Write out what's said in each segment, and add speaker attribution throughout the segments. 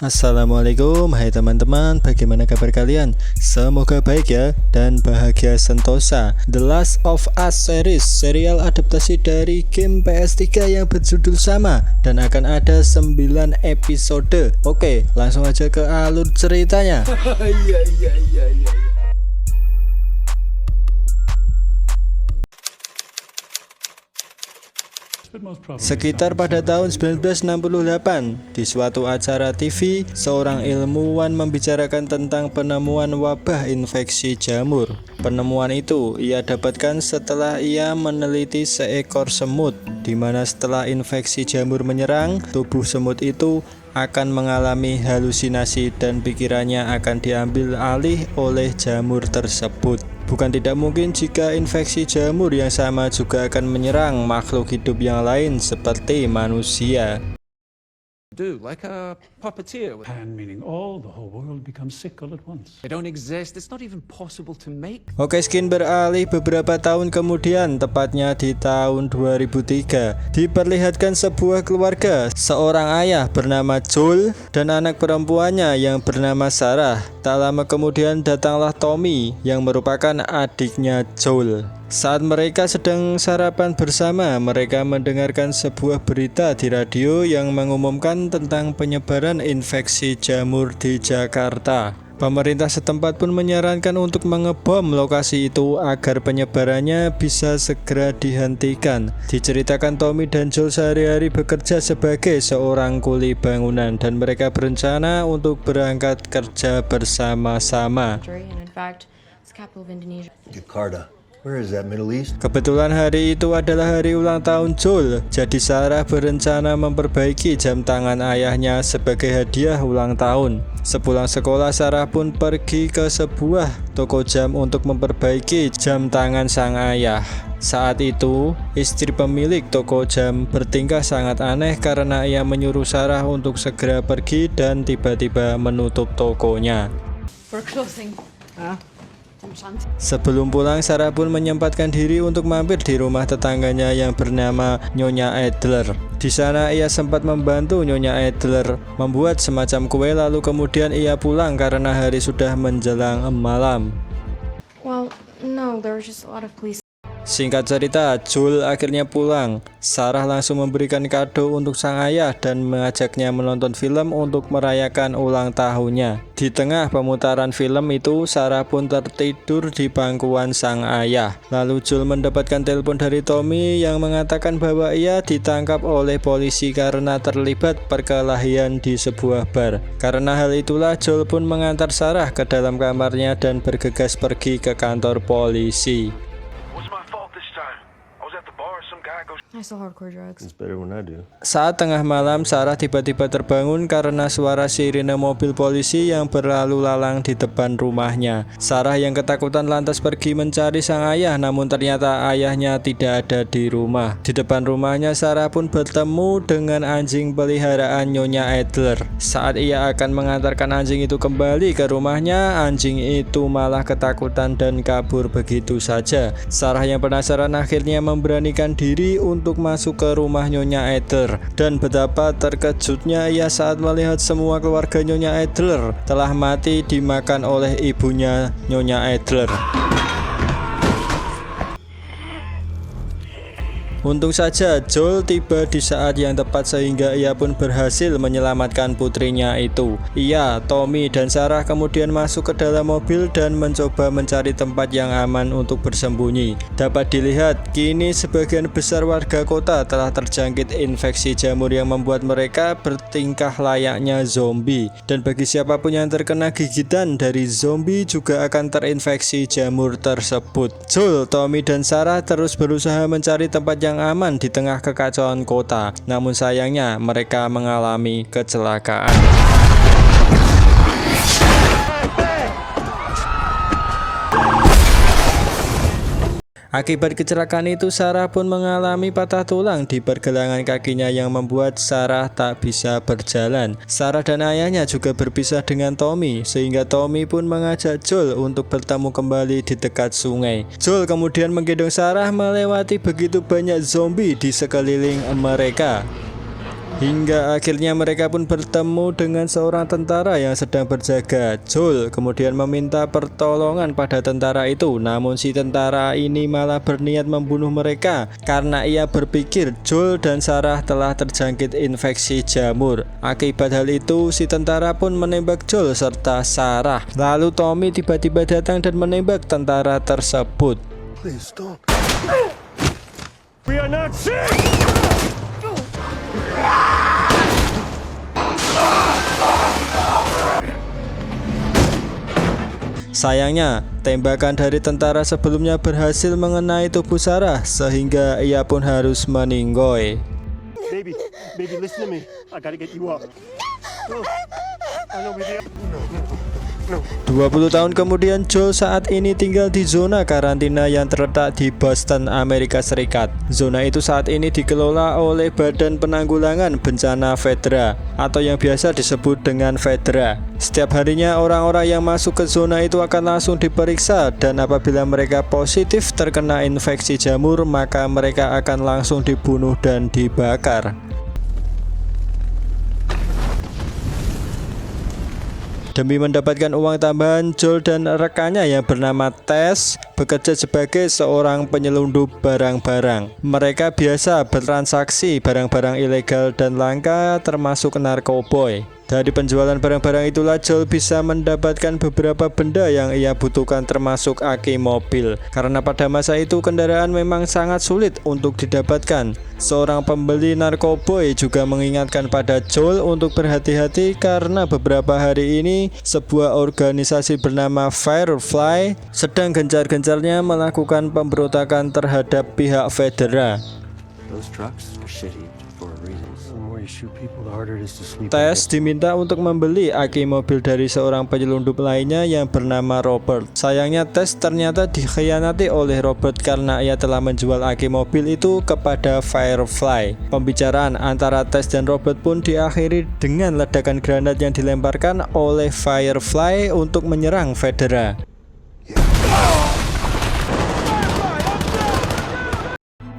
Speaker 1: Assalamualaikum, hai teman-teman, bagaimana kabar kalian? Semoga baik ya, dan bahagia sentosa. The Last of Us series, serial adaptasi dari game PS3 yang berjudul sama, dan akan ada 9 episode. Oke, langsung aja ke alur ceritanya. Sekitar pada tahun 1968, di suatu acara TV, seorang ilmuwan membicarakan tentang penemuan wabah infeksi jamur. Penemuan itu ia dapatkan setelah ia meneliti seekor semut, di mana setelah infeksi jamur menyerang, tubuh semut itu akan mengalami halusinasi dan pikirannya akan diambil alih oleh jamur tersebut. Bukan tidak mungkin jika infeksi jamur yang sama juga akan menyerang makhluk hidup yang lain seperti manusia.
Speaker 2: Like a puppeteer.
Speaker 3: Pan meaning all, the whole world becomes sick all at once.
Speaker 2: They don't exist. It's not even possible to make.
Speaker 1: Oke, skin beralih beberapa tahun kemudian, tepatnya di tahun 2003, diperlihatkan sebuah keluarga, seorang ayah bernama Joel dan anak perempuannya yang bernama Sarah. Tak lama kemudian datanglah Tommy yang merupakan adiknya Joel. Saat mereka sedang sarapan bersama, mereka mendengarkan sebuah berita di radio yang mengumumkan tentang penyebaran infeksi jamur di Jakarta. Pemerintah setempat pun menyarankan untuk mengebom lokasi itu agar penyebarannya bisa segera dihentikan. Diceritakan Tommy dan Joel sehari-hari bekerja sebagai seorang kuli bangunan dan mereka berencana untuk berangkat kerja bersama-sama.
Speaker 4: Jakarta. Where is that, Middle East?
Speaker 1: Kebetulan hari itu adalah hari ulang tahun Joel, jadi Sarah berencana memperbaiki jam tangan ayahnya sebagai hadiah ulang tahun. Sepulang sekolah, Sarah pun pergi ke sebuah toko jam untuk memperbaiki jam tangan sang ayah. Saat itu, istri pemilik toko jam bertingkah sangat aneh karena ia menyuruh Sarah untuk segera pergi dan tiba-tiba menutup tokonya.
Speaker 5: We're closing.
Speaker 1: Sebelum pulang, Sarah pun menyempatkan diri untuk mampir di rumah tetangganya yang bernama Nyonya Adler. Di sana ia sempat membantu Nyonya Adler membuat semacam kue, lalu kemudian ia pulang karena hari sudah menjelang malam.
Speaker 5: Well, no, there was just a lot of police.
Speaker 1: Singkat cerita, Joel akhirnya pulang. Sarah langsung memberikan kado untuk sang ayah dan mengajaknya menonton film untuk merayakan ulang tahunnya. Di tengah pemutaran film itu, Sarah pun tertidur di pangkuan sang ayah. Lalu Joel mendapatkan telepon dari Tommy yang mengatakan bahwa ia ditangkap oleh polisi karena terlibat perkelahian di sebuah bar. Karena hal itulah, Joel pun mengantar Sarah ke dalam kamarnya dan bergegas pergi ke kantor polisi.
Speaker 5: I saw hardcore drugs.
Speaker 4: It's better when I do.
Speaker 1: Saat tengah malam, Sarah tiba-tiba terbangun karena suara sirine mobil polisi yang berlalu lalang di depan rumahnya. Sarah yang ketakutan lantas pergi mencari sang ayah, namun ternyata ayahnya tidak ada di rumah. Di depan rumahnya, Sarah pun bertemu dengan anjing peliharaan Nyonya Adler. Saat ia akan mengantarkan anjing itu kembali ke rumahnya, anjing itu malah ketakutan dan kabur begitu saja. Sarah yang penasaran akhirnya memberanikan diri untuk masuk ke rumah Nyonya Adler, dan betapa terkejutnya ia saat melihat semua keluarga Nyonya Adler telah mati dimakan oleh ibunya Nyonya Adler. Untung saja Joel tiba di saat yang tepat sehingga ia pun berhasil menyelamatkan putrinya itu. Ia, Tommy, dan Sarah kemudian masuk ke dalam mobil dan mencoba mencari tempat yang aman untuk bersembunyi. Dapat dilihat, kini sebagian besar warga kota telah terjangkit infeksi jamur yang membuat mereka bertingkah layaknya zombie. Dan bagi siapapun yang terkena gigitan dari zombie juga akan terinfeksi jamur tersebut. Joel, Tommy, dan Sarah terus berusaha mencari tempat yang aman di tengah kekacauan kota. Namun sayangnya mereka mengalami kecelakaan. Akibat kecelakaan itu, Sarah pun mengalami patah tulang di pergelangan kakinya yang membuat Sarah tak bisa berjalan. Sarah dan ayahnya juga berpisah dengan Tommy, sehingga Tommy pun mengajak Joel untuk bertemu kembali di dekat sungai. Joel kemudian menggendong Sarah melewati begitu banyak zombie di sekeliling mereka. Hingga akhirnya mereka pun bertemu dengan seorang tentara yang sedang berjaga. Joel kemudian meminta pertolongan pada tentara itu, namun si tentara ini malah berniat membunuh mereka karena ia berpikir Joel dan Sarah telah terjangkit infeksi jamur. Akibat hal itu, si tentara pun menembak Joel serta Sarah. Lalu Tommy tiba-tiba datang dan menembak tentara tersebut.
Speaker 4: Please don't. We are not sick!
Speaker 1: Sayangnya, tembakan dari tentara sebelumnya berhasil mengenai tubuh Sarah sehingga ia pun harus meninggoy.
Speaker 4: Baby, listen to me. I gotta get you up. No. I know we're there. No.
Speaker 1: 20 tahun kemudian, Joel saat ini tinggal di zona karantina yang terletak di Boston, Amerika Serikat. Zona itu saat ini dikelola oleh Badan Penanggulangan Bencana Federa atau yang biasa disebut dengan Federa. Setiap harinya orang-orang yang masuk ke zona itu akan langsung diperiksa, dan apabila mereka positif terkena infeksi jamur, maka mereka akan langsung dibunuh dan dibakar. Demi mendapatkan uang tambahan, Joel dan rekannya yang bernama Tess bekerja sebagai seorang penyelundup barang-barang. Mereka biasa bertransaksi barang-barang ilegal dan langka termasuk narkoboy. Dari penjualan barang-barang itulah Joel bisa mendapatkan beberapa benda yang ia butuhkan termasuk aki mobil. Karena pada masa itu kendaraan memang sangat sulit untuk didapatkan. Seorang pembeli narkoboy juga mengingatkan pada Joel untuk berhati-hati karena beberapa hari ini sebuah organisasi bernama Firefly sedang gencar-gencarnya melakukan pemberontakan terhadap pihak Federa.
Speaker 6: Those trucks are shitty for a reason.
Speaker 4: The more you shoot people, the harder it is to sleep.
Speaker 1: Tess diminta untuk membeli aki mobil dari seorang penyelundup lainnya yang bernama Robert. Sayangnya Tess ternyata dikhianati oleh Robert karena ia telah menjual aki mobil itu kepada Firefly. Pembicaraan antara Tess dan Robert pun diakhiri dengan ledakan granat yang dilemparkan oleh Firefly untuk menyerang Federa.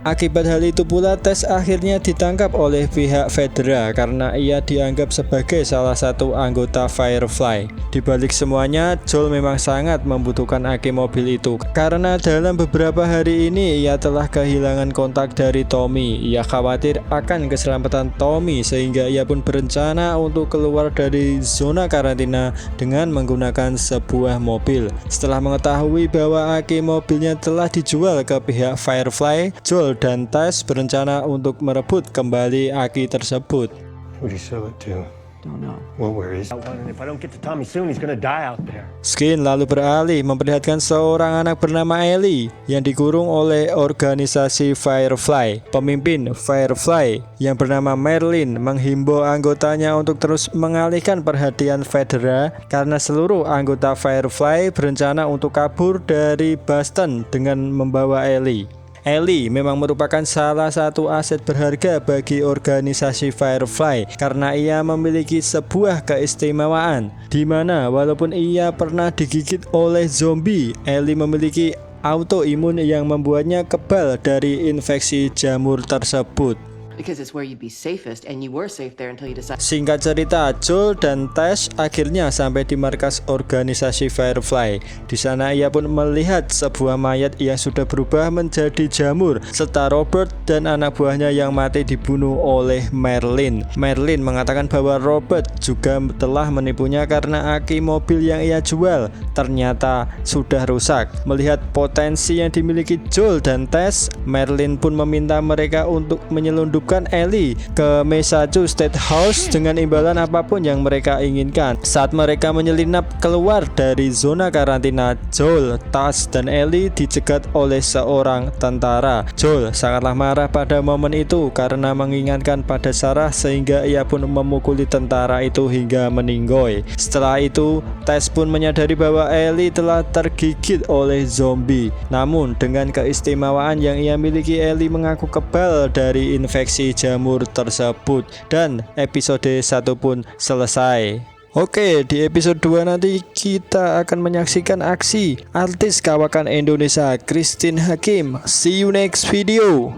Speaker 1: Akibat hal itu pula, Tess akhirnya ditangkap oleh pihak Federa karena ia dianggap sebagai salah satu anggota Firefly. Di balik semuanya, Joel memang sangat membutuhkan aki mobil itu karena dalam beberapa hari ini ia telah kehilangan kontak dari Tommy. Ia khawatir akan keselamatan Tommy sehingga ia pun berencana untuk keluar dari zona karantina dengan menggunakan sebuah mobil. Setelah mengetahui bahwa aki mobilnya telah dijual ke pihak Firefly, Joel dan Tess berencana untuk merebut kembali aki tersebut.
Speaker 4: Who'd you sell it to?
Speaker 6: Don't know.
Speaker 4: Well, where is it? And if I don't get to Tommy soon, he's gonna die out there.
Speaker 1: Skin lalu beralih memperlihatkan seorang anak bernama Ellie yang dikurung oleh organisasi Firefly. Pemimpin Firefly yang bernama Merlin menghimbau anggotanya untuk terus mengalihkan perhatian Federa karena seluruh anggota Firefly berencana untuk kabur dari Boston dengan membawa Ellie. Ellie memang merupakan salah satu aset berharga bagi organisasi Firefly karena ia memiliki sebuah keistimewaan di mana walaupun ia pernah digigit oleh zombie, Ellie memiliki autoimun yang membuatnya kebal dari infeksi jamur tersebut.
Speaker 7: Because it's where you'd be safest, and you were safe there until you decided.
Speaker 1: Singkat cerita, Joel dan Tess akhirnya sampai di markas organisasi Firefly. Di sana ia pun melihat sebuah mayat yang sudah berubah menjadi jamur, serta Robert dan anak buahnya yang mati dibunuh oleh Merlin. Merlin mengatakan bahwa Robert juga telah menipunya karena aki mobil yang ia jual ternyata sudah rusak. Melihat potensi yang dimiliki Joel dan Tess, Merlin pun meminta mereka untuk menyelundupkan menghidupkan Ellie ke Massachusetts State House dengan imbalan apapun yang mereka inginkan. Saat mereka menyelinap keluar dari zona karantina, Joel, Tas, dan Ellie dicegat oleh seorang tentara. Joel sangatlah marah pada momen itu karena mengingatkan pada Sarah sehingga ia pun memukuli tentara itu hingga meninggoy. Setelah itu, Tess pun menyadari bahwa Ellie telah tergigit oleh zombie. Namun dengan keistimewaan yang ia miliki, Ellie mengaku kebal dari infeksi jamur tersebut dan episode 1 pun selesai. Oke, di episode 2 nanti kita akan menyaksikan aksi artis kawakan Indonesia Christine Hakim. See you next video.